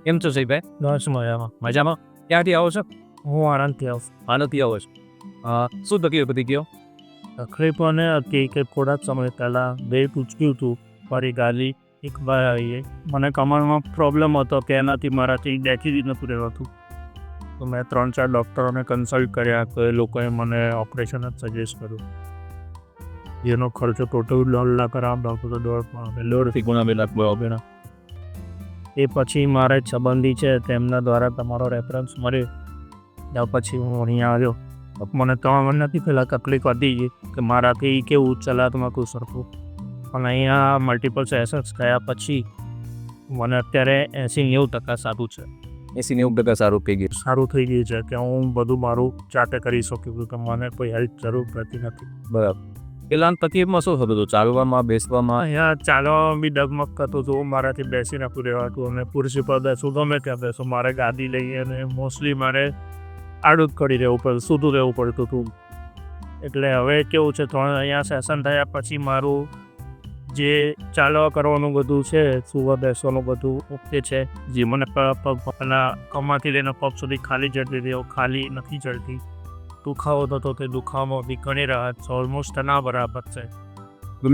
કેમ છો સહીભાઈ? બસ મજામાં. મજામાં? ક્યાંથી આવો છો? હું આણંદથી આવું. આનંદથી આવો છો? શું તકલીફ હતી કયો? તકલીફ મને હતી કે થોડાક સમય પહેલાં વેટ ઉચક્યું હતું મારી ગાડી એક વાર આવીએ. મને કમરમાં પ્રોબ્લેમ હતો કે એનાથી મારાથી બેસી જ નહોતું રહેવાતું. તો મેં 3-4 ડૉક્ટરોને કન્સલ્ટ કર્યા તો એ લોકોએ મને ઓપરેશન જ સજેસ્ટ કર્યું. જેનો ખર્ચો ટોટલ 1.5 લાખ અરાઉન્ડ આવતો હતો. 1.5 લાખ. એ પછી મારા એક સંબંધી છે તેમના દ્વારા તમારો રેફરન્સ મળ્યો. ત્યાર પછી હું અહીંયા આવ્યો. મને 3 મહિનાથી પહેલાં તકલીફ હતી કે મારાથી કેવું ચલાતમાં કોઈ સરખું, પણ અહીંયા મલ્ટિપલ સેશન્સ થયા પછી મને અત્યારે 80-90% સારું છે. 80-90% સારું થઈ ગયું. સારું થઈ ગયું છે કે હું બધું મારું જાતે કરી શકું કે મને કોઈ હેલ્પ જરૂર પડતી નથી. બરાબર. પેલા તકલીફમાં શું થતું હતું? ચાલવામાં, બેસવામાં? અહીંયા ચાલવામાં બી ડગમગ થતું હતું. મારાથી બેસી નહોતું રહેવાતું અને ખુરશી પર બેસું ગમે ત્યાં બેસું મારે ગાદી લઈએ અને મોસ્ટલી મારે આડું જ કરી રહેવું પડતું, સૂતું રહેવું પડતું હતું. એટલે હવે કેવું છે, 3 અહીંયા સેશન થયા પછી મારું જે ચાલવા કરવાનું બધું છે, સુવા બેસવાનું બધું ઓકે છે. જે મને કમરથી લઈને પગ સુધી ખાલી ચડતી હતી, ખાલી નથી ચડતી. દુખાવો થતો તે દુખાવામાં ઘણી રાહત છે. ઓલમોસ્ટ ના બરાબર છે.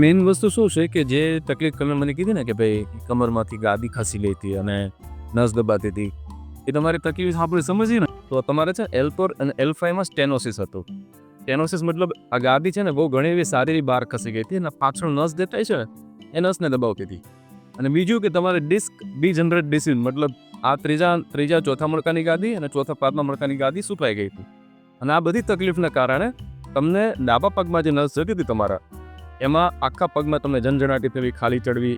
મેઇન વસ્તુ શું છે કે જે તકલીફ તમે મને કીધી ને કે ભાઈ કમરમાંથી ગાદી ખસી લેતી અને નસ દબાતી હતી, એ તમારી તકલીફ આપણે સમજીએ ને તો તમારે છે L4 અને L5માં સ્ટેનોસિસ હતું. સ્ટેનોસિસ મતલબ આ ગાદી છે ને બહુ ઘણી એવી સારી એવી બહાર ખસી ગઈ હતી અને પાછળ નસ દેખાય છે ને એ નસને દબાવતી હતી. અને બીજું કે તમારે ડિસ્ક ડીજનરેટ ડિસીઝ મતલબ આ ત્રીજા ચોથા મણકાની ગાદી અને ચોથા 5મા મણકાની ગાદી સુકાઈ ગઈ હતી. અને આ બધી તકલીફના કારણે તમને ડાબા પગમાં જે નસ જતી હતી તમારા, એમાં આખા પગમાં તમને ઝંઝણાટી થવી, ખાલી ચડવી,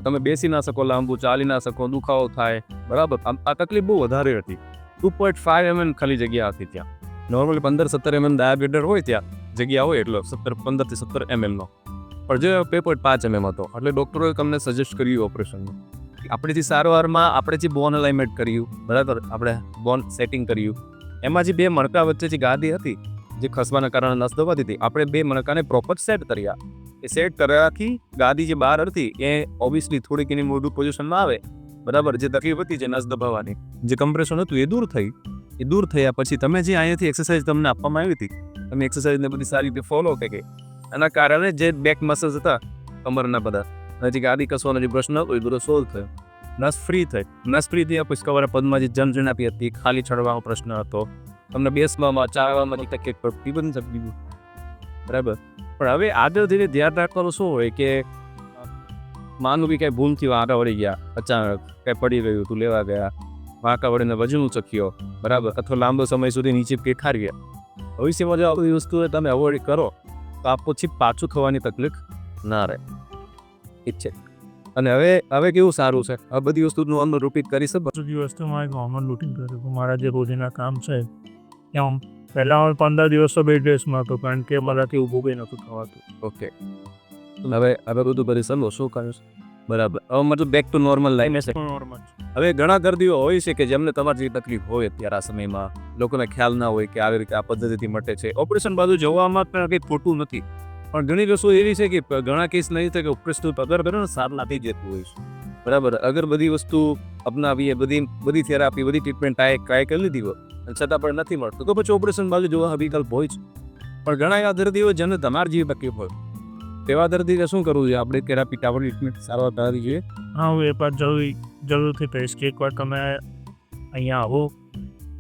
તમે બેસી ના શકો, લાંબુ ચાલી ના શકો, દુખાવો થાય. બરાબર. આ તકલીફ બહુ વધારે હતી. 2.5 mm ખાલી જગ્યા હતી ત્યાં. નોર્મલી 15-17 mm ડાયામીટર હોય ત્યાં જગ્યા હોય એટલો 15 થી 17 mm નો, પણ જે 2.5 mm હતો. એટલે ડૉક્ટરોએ તમને સજેસ્ટ કર્યું ઓપરેશનનું. આપણે જે સારવારમાં આપણે જે બોન અલાઇનમેન્ટ કર્યું, બરાબર, આપણે બોન સેટિંગ કર્યું, એમાં જે 2 મણકા વચ્ચે જે ગાદી હતી જે ખસવાના કારણે નસ દબાતી હતી, આપણે 2 મણકાને પ્રોપર સેટ કર્યા. એ સેટ કર્યાથી ગાદી જે બહાર હતી એ ઓબ્વિયસલી થોડીક એની મૂળભૂત પોઝિશનમાં આવે. બરાબર. જે તકલીફ હતી જે નસ દબાવવાની, જે કમ્પ્રેશન હતું એ દૂર થઈ. એ દૂર થયા પછી તમે જે અહીંયાથી એક્સરસાઇઝ તમને આપવામાં આવી હતી, તમે એક્સરસાઇઝને બધી સારી રીતે ફોલો કરી, એના કારણે જે બેક મસલ્સ હતા કમરના બધા, અને જે ગાદી કસવાનો જે પ્રશ્ન હતો એ બધો સોલ્વ થયો. નસ ફ્રી થઈ. નસ ફ્રી થયા પછી કવર પદમાં જે ઝંઝણાતી હતી, ખાલી ચડવાનો પ્રશ્ન હતો, તમને બેસવામાં ચાલવામાં તકલીફ પડતી, બની શકતી. બરાબર. પણ હવે આગળ ધીરે ધ્યાન રાખવાનું શું હોય કે માનું બી કાંઈ ભૂલથી વાંકા વળી ગયા, અચાનક કાંઈ પડી ગયું તું, લેવા ગયા, વાંકા વળીને વજન ઉચક્યો, બરાબર, અથવા લાંબો સમય સુધી નીચે પેખાડ્યા, ભવિષ્યમાં જો આ બધી વસ્તુઓ તમે અવોઇડ કરો તો આ પછી પાછું થવાની તકલીફ ના રહે. ઠીક છે. અને હવે કેવું સારું છે, આ બધી વસ્તુનું અમલ રૂટીન કરી શકો. બીજી વસ્તુ મારે નોર્મલ રૂટીન કર્યું. મારા જે રોજના કામ છે ત્યાં પહેલાં 15 દિવસ તો બેડ રેસ્ટમાં હતો કારણ કે મારાથી ઊભું કંઈ નહોતું થવાતું. ઓકે. હવે બધું કરી શકો શું કર્યું? બરાબર. હવે મતલબ બેક ટુ નોર્મલ લાઈફ છે. નોર્મલ. હવે ઘણા દર્દીઓ હોય છે કે જેમને તમારી જે તકલીફ હોય અત્યારે આ સમયમાં, લોકોને ખ્યાલ ના હોય કે આવી રીતે આ પદ્ધતિથી મટે છે. ઓપરેશન બાજુ જવામાં પણ કંઈ ખોટું નથી, પણ ઘણી વસ્તુ એવી છે કે ઘણા કેસ નહીં થાય કે ઓપરેશન અગર કરો ને સારું નથી જતું હોય છે. બરાબર. અગર બધી વસ્તુ અપનાવીએ, બધી થેરાપી, બધી ટ્રીટમેન્ટ ટ્રાય કરી લીધી હોય અને છતાં પણ નથી મળતું, તો પછી ઓપરેશન બાજુ જોવા વિકલ્પ હોય છે. પણ ઘણા એવા દર્દીઓ જેને તમારી જેવી તકલીફ હોય, તેવા દર્દીને શું કરવું જોઈએ? આપણે થેરાપી ટાવર ટ્રીટમેન્ટ સારવાર કરાવી જોઈએ. હા, હું એ પણ જરૂરથી કહીશ કે એકવાર તમે અહીંયા આવો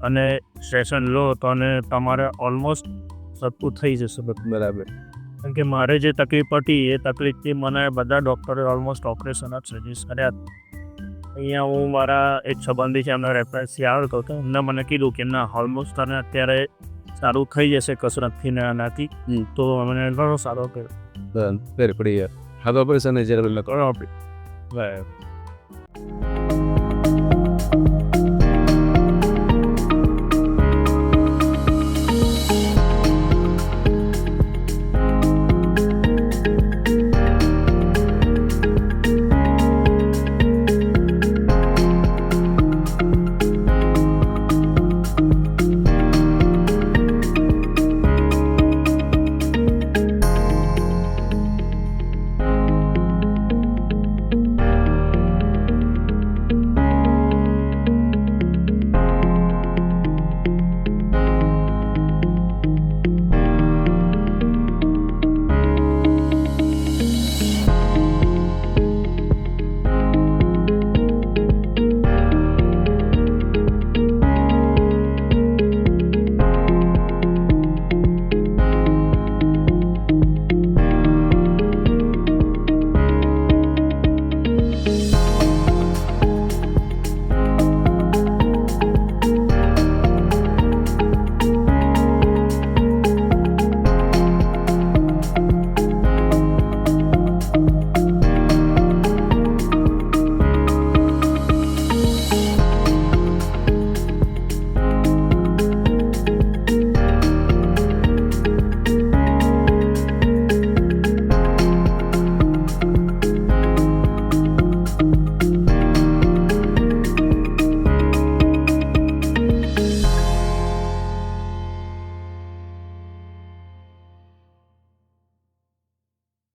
અને સેશન લો તો અને તમારે ઓલમોસ્ટ સરખું થઈ જશે. બરાબર. કારણ કે મારે જે તકલીફ હતી એ તકલીફથી મને બધા ડૉક્ટરે ઓલમોસ્ટ ઓપરેશન જ સજેસ્ટ કર્યા. અહીંયા હું મારા એક સંબંધી છે એમના રેફરન્સથી આવ્યો હતો. એમને મને કીધું કે ના, ઓલમોસ્ટ તને અત્યારે સારું થઈ જશે કસરતથી ને આનાથી. તો મને ઘણો સારો કર્યો. વેરી પડી. હવે ઓપરેશન જરૂર કરો આપણે. બરાબર.